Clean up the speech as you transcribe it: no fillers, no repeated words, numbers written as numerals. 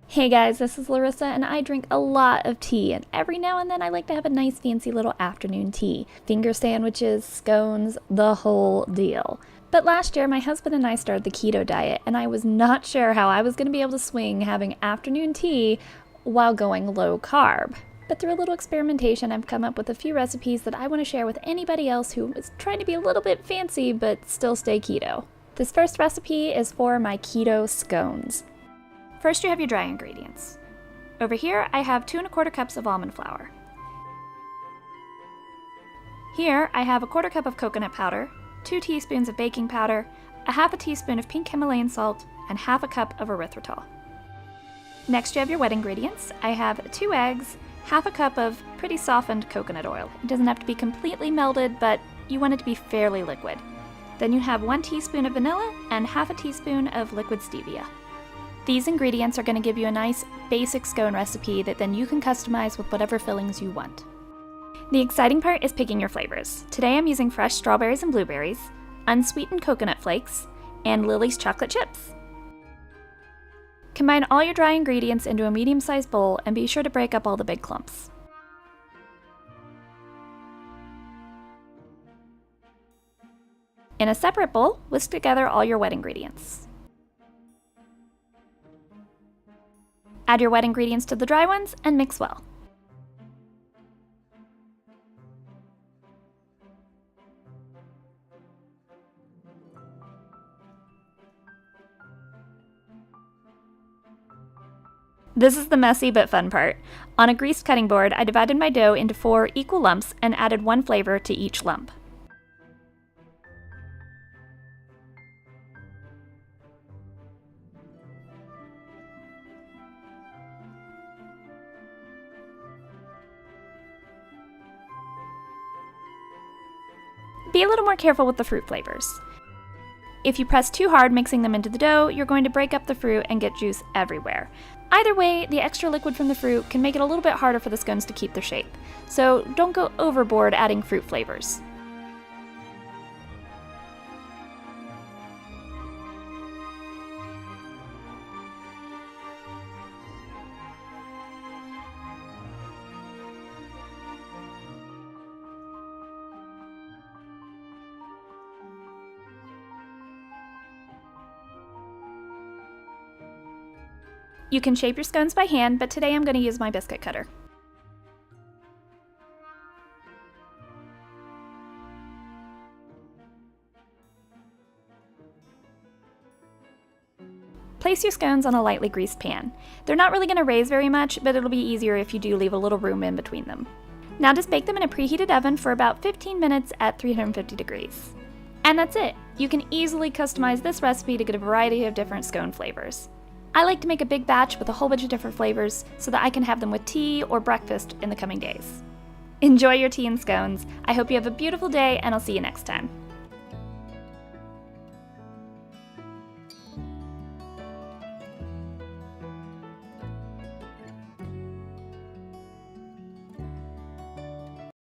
Hey guys, this is Larissa and I drink a lot of tea, and every now and then I like to have a nice fancy little afternoon tea. Finger sandwiches, scones, the whole deal. But last year my husband and I started the keto diet and I was not sure how I was going to be able to swing having afternoon tea while going low carb. But through a little experimentation I've come up with a few recipes that I want to share with anybody else who is trying to be a little bit fancy but still stay keto. This first recipe is for my keto scones. First, you have your dry ingredients. Over here, I have 2 1/4 cups of almond flour. Here, I have 1/4 cup of coconut powder, 2 teaspoons of baking powder, a 1/2 teaspoon of pink Himalayan salt, and 1/2 cup of erythritol. Next, you have your wet ingredients. I have 2 eggs, 1/2 cup of pretty softened coconut oil. It doesn't have to be completely melted, but you want it to be fairly liquid. Then you have 1 teaspoon of vanilla and 1/2 teaspoon of liquid stevia. These ingredients are going to give you a nice basic scone recipe that then you can customize with whatever fillings you want. The exciting part is picking your flavors. Today I'm using fresh strawberries and blueberries, unsweetened coconut flakes, and Lily's chocolate chips. Combine all your dry ingredients into a medium-sized bowl and be sure to break up all the big clumps. In a separate bowl, whisk together all your wet ingredients. Add your wet ingredients to the dry ones and mix well. This is the messy but fun part. On a greased cutting board, I divided my dough into 4 equal lumps and added 1 flavor to each lump. Be a little more careful with the fruit flavors. If you press too hard mixing them into the dough, you're going to break up the fruit and get juice everywhere. Either way, the extra liquid from the fruit can make it a little bit harder for the scones to keep their shape. So don't go overboard adding fruit flavors. You can shape your scones by hand, but today I'm going to use my biscuit cutter. Place your scones on a lightly greased pan. They're not really going to raise very much, but it'll be easier if you do leave a little room in between them. Now just bake them in a preheated oven for about 15 minutes at 350 degrees. And that's it! You can easily customize this recipe to get a variety of different scone flavors. I like to make a big batch with a whole bunch of different flavors so that I can have them with tea or breakfast in the coming days. Enjoy your tea and scones. I hope you have a beautiful day, and I'll see you next time.